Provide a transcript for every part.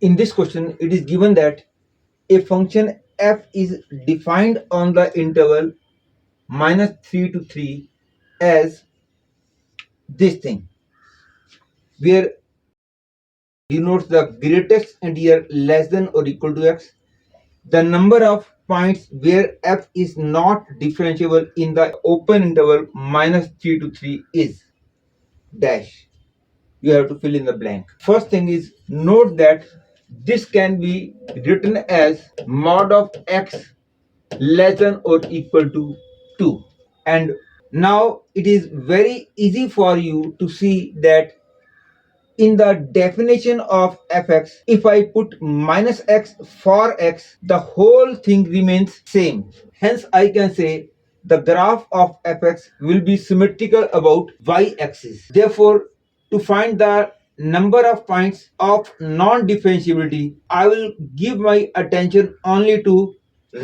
In this question, it is given that a function f is defined on the interval -3 to 3 as this thing, where denotes the greatest integer less than or equal to x. The number of points where f is not differentiable in the open interval -3 to 3 is dash. You have to fill in the blank. First thing is, note that this can be written as mod of x less than or equal to 2. And now it is very easy for you to see that in the definition of fx, if I put minus x for x, the whole thing remains same. Hence I can say the graph of fx will be symmetrical about y-axis. Therefore, to find the number of points of non-differentiability, I will give my attention only to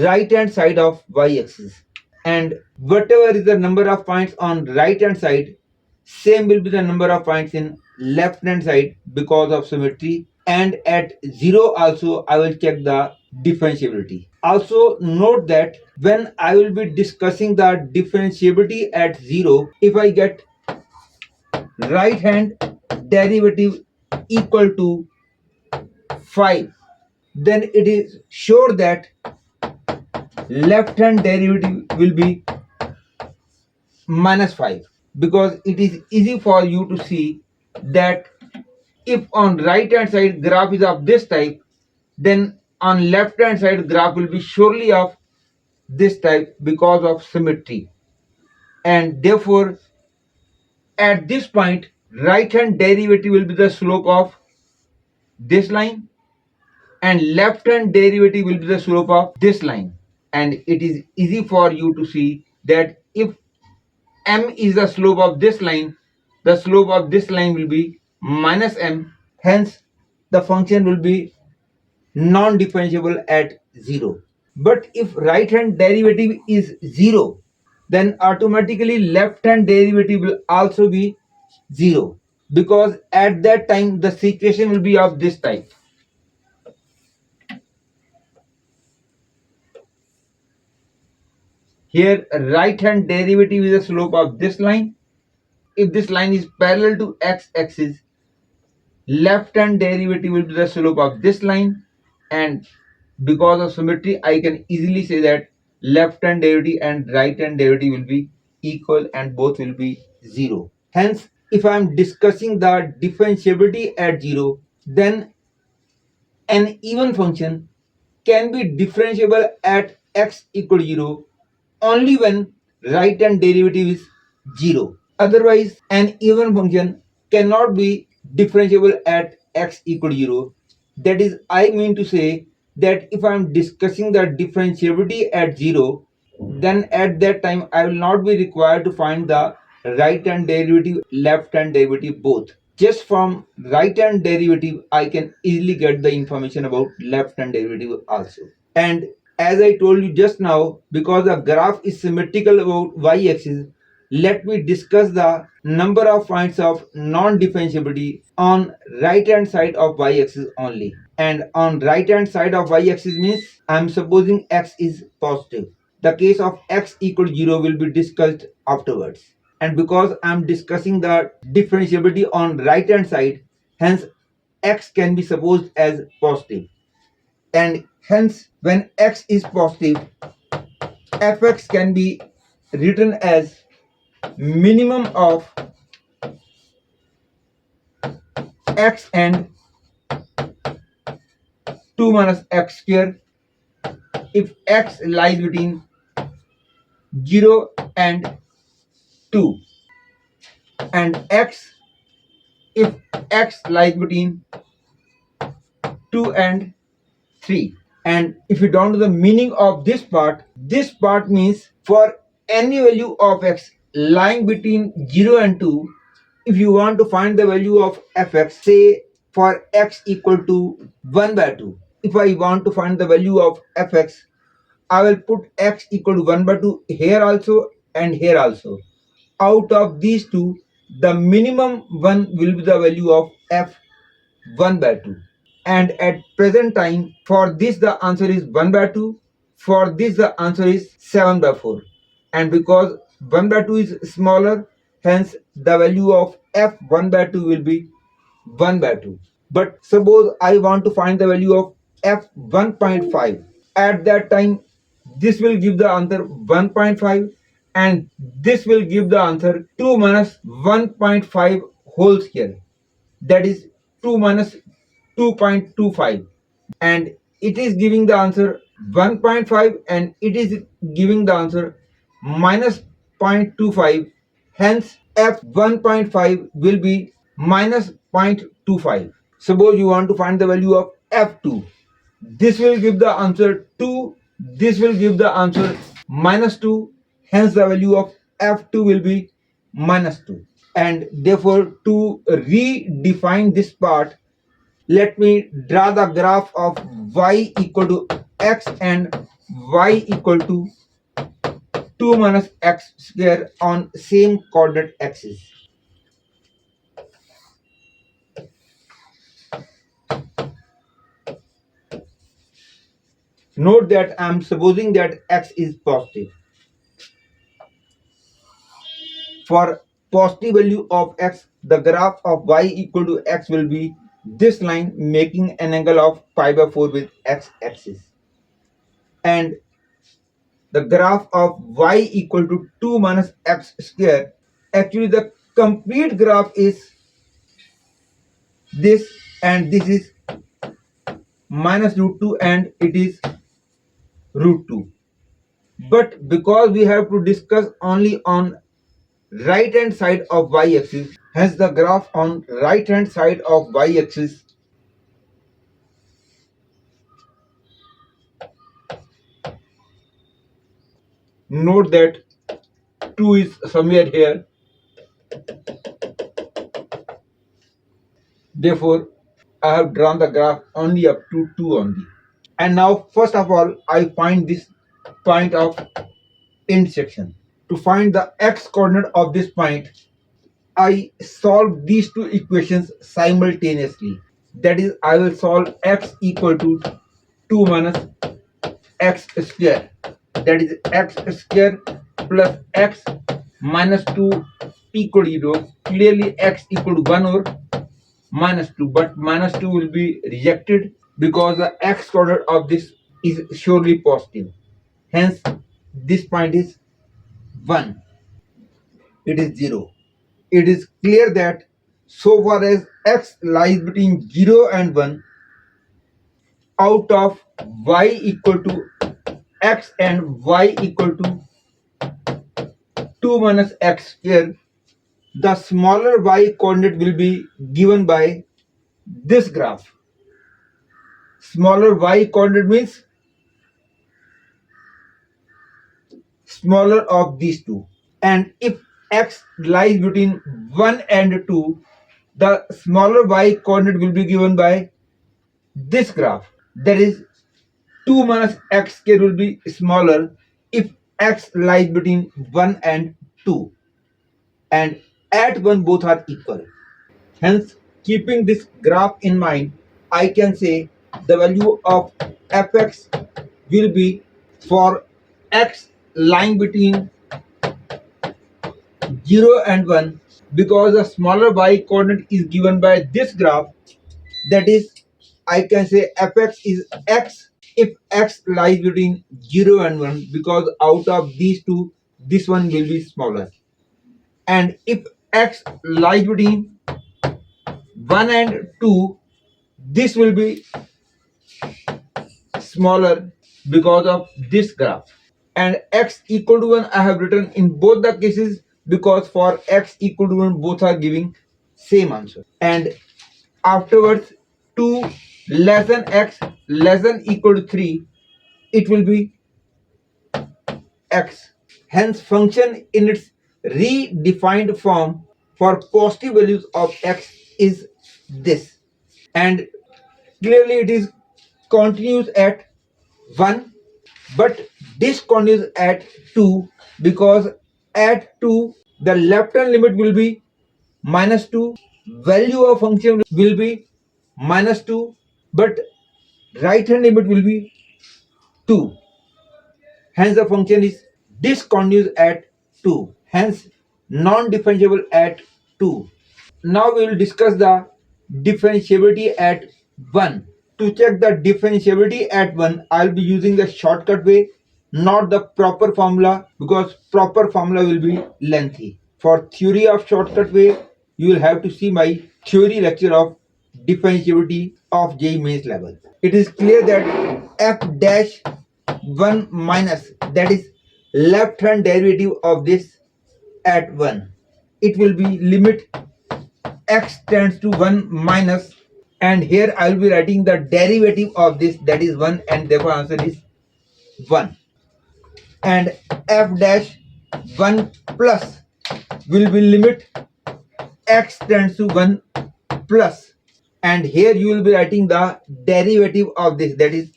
right hand side of y-axis, and whatever is the number of points on right hand side, same will be the number of points in left hand side because of symmetry. And at 0 also I will check the differentiability. Also note that when I will be discussing the differentiability at 0, if I get right hand derivative equal to 5, then it is sure that left hand derivative will be -5, because it is easy for you to see that if on right hand side graph is of this type, then on left hand side graph will be surely of this type because of symmetry. And therefore at this point right hand derivative will be the slope of this line and left hand derivative will be the slope of this line. And it is easy for you to see that if m is the slope of this line, the slope of this line will be -m. Hence the function will be non-differentiable at 0. But if right hand derivative is 0, then automatically left hand derivative will also be 0, because at that time the situation will be of this type. Here right hand derivative is the slope of this line. If this line is parallel to x-axis, left hand derivative will be the slope of this line, and because of symmetry I can easily say that left hand derivative and right hand derivative will be equal and both will be 0. Hence if I am discussing the differentiability at 0, then an even function can be differentiable at x equal to 0 only when right hand derivative is 0. Otherwise an even function cannot be differentiable at x equal to 0. That is, I mean to say that if I am discussing the differentiability at 0, then at that time I will not be required to find the right hand derivative, left hand derivative both. Just from right hand derivative I can easily get the information about left hand derivative also. And as I told you just now, because the graph is symmetrical about y-axis, let me discuss the number of points of non-differentiability on right hand side of y-axis only. And on right hand side of y-axis means I am supposing x is positive. The case of x equal to 0 will be discussed afterwards. And because I am discussing the differentiability on right hand side, hence x can be supposed as positive. And hence when x is positive, fx can be written as minimum of x and 2 minus x square if x lies between 0 and 2, and x if x lies between 2 and 3. And if you don't know the meaning of this part means for any value of x lying between 0 and 2, if you want to find the value of fx, say for x equal to 1/2, if I want to find the value of fx, I will put x equal to 1/2 here also and here also. Out of these two, the minimum one will be the value of f 1/2. and at present time for this the answer is 1 by 2, for this the answer is 7 by 4, and because 1 by 2 is smaller, hence the value of f1 by 2 will be 1 by 2. But suppose I want to find the value of f1.5. At that time, this will give the answer 1.5 and this will give the answer 2 minus 1.5 whole square. That is 2 minus 2.25, and it is giving the answer 1.5 and it is giving the answer minus 0.25. Hence f1.5 will be minus 0.25. Suppose you want to find the value of f2. This will give the answer 2, this will give the answer minus 2. Hence the value of f2 will be minus 2. And therefore, to redefine this part, let me draw the graph of y equal to x and y equal to 2 minus x square on same coordinate axis. Note that I am supposing that x is positive. For positive value of x, the graph of y equal to x will be this line making an angle of pi by 4 with x axis. And the graph of y equal to 2 minus x square, actually the complete graph is this, and this is minus root 2 and it is root 2. But because we have to discuss only on right hand side of y axis, hence the graph on right hand side of y axis note that 2 is somewhere here. Therefore, I have drawn the graph only up to 2 only. And now, first of all, I find this point of intersection. To find the x coordinate of this point, I solve these two equations simultaneously. That is, I will solve x equal to 2 minus x square. That is x square plus x minus 2 equal to 0. Clearly, x equal to 1 or minus 2, but minus 2 will be rejected because the x coordinate of this is surely positive. Hence, this point is 1. It is 0. It is clear that so far as x lies between 0 and 1, out of y equal to x and y equal to 2 minus x square, the smaller y coordinate will be given by this graph. Smaller y coordinate means smaller of these two. And if x lies between 1 and 2, the smaller y coordinate will be given by this graph. That is 2 minus x square will be smaller if x lies between 1 and 2. And at 1 both are equal. Hence, keeping this graph in mind, I can say the value of fx will be for x lying between 0 and 1, because the smaller y coordinate is given by this graph. That is, I can say fx is x if x lies between 0 and 1, because out of these two, this one will be smaller. And if x lies between 1 and 2, this will be smaller because of this graph. And x equal to 1 I have written in both the cases because for x equal to 1 both are giving same answer. And afterwards 2 less than x less than equal to 3, it will be x. Hence function in its redefined form for positive values of x is this. And clearly it is continuous at 1, but discontinuous at 2, because at 2 the left hand limit will be minus 2, value of function will be minus 2, but right hand limit will be 2. Hence the function is discontinuous at 2. Hence non-differentiable at 2. Now we will discuss the differentiability at 1. To check the differentiability at 1, I will be using the shortcut way, not the proper formula, because proper formula will be lengthy. For theory of shortcut way, you will have to see my theory lecture of differentiability of JEE mains level. It is clear that f dash 1 minus, that is left hand derivative of this at 1. It will be limit x tends to 1 minus, and here I will be writing the derivative of this, that is 1, and therefore answer is 1. And f dash 1 plus will be limit x tends to 1 plus, and here you will be writing the derivative of this, that is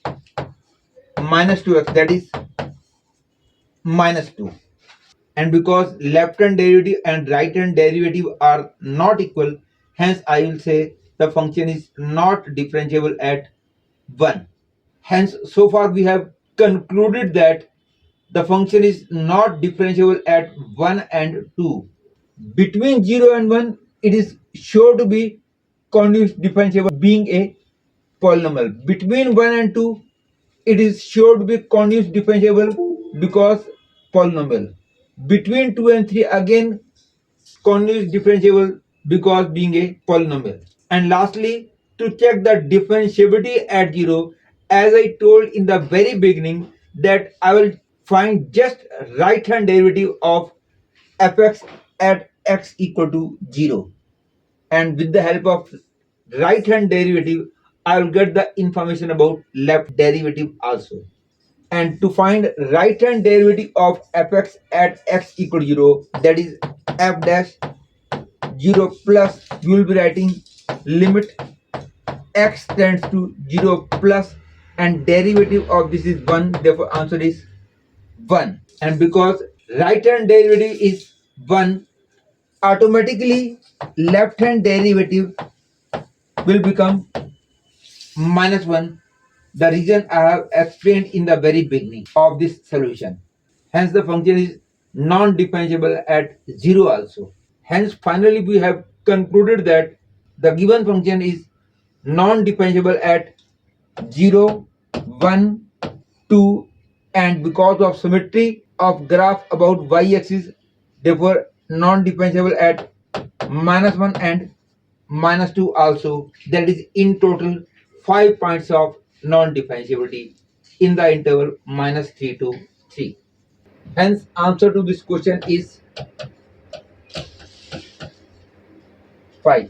minus 2x, that is minus 2. And because left hand derivative and right hand derivative are not equal, hence I will say the function is not differentiable at 1. Hence so far we have concluded that the function is not differentiable at 1 and 2. Between 0 and 1 it is sure to be continuous differentiable being a polynomial. Between 1 and 2 it is sure to be continuous differentiable because polynomial. Between 2 and 3 again continuous differentiable because being a polynomial. And lastly, to check the differentiability at 0, as I told in the very beginning that I will find just right hand derivative of fx at x equal to 0, and with the help of right hand derivative I will get the information about left derivative also. And to find right hand derivative of fx at x equal to 0, that is f dash 0 plus, you will be writing limit x tends to 0 plus, and derivative of this is 1, therefore answer is 1. And because right hand derivative is 1, automatically left hand derivative will become minus 1, the reason I have explained in the very beginning of this solution. Hence the function is non-differentiable at 0 also. Hence finally we have concluded that the given function is non-differentiable at 0, 1, 2, and because of symmetry of graph about y-axis, therefore non-differentiable at minus 1 and minus 2 also. That is in total 5 points of non-differentiability in the interval minus 3 to 3. Hence answer to this question is 5.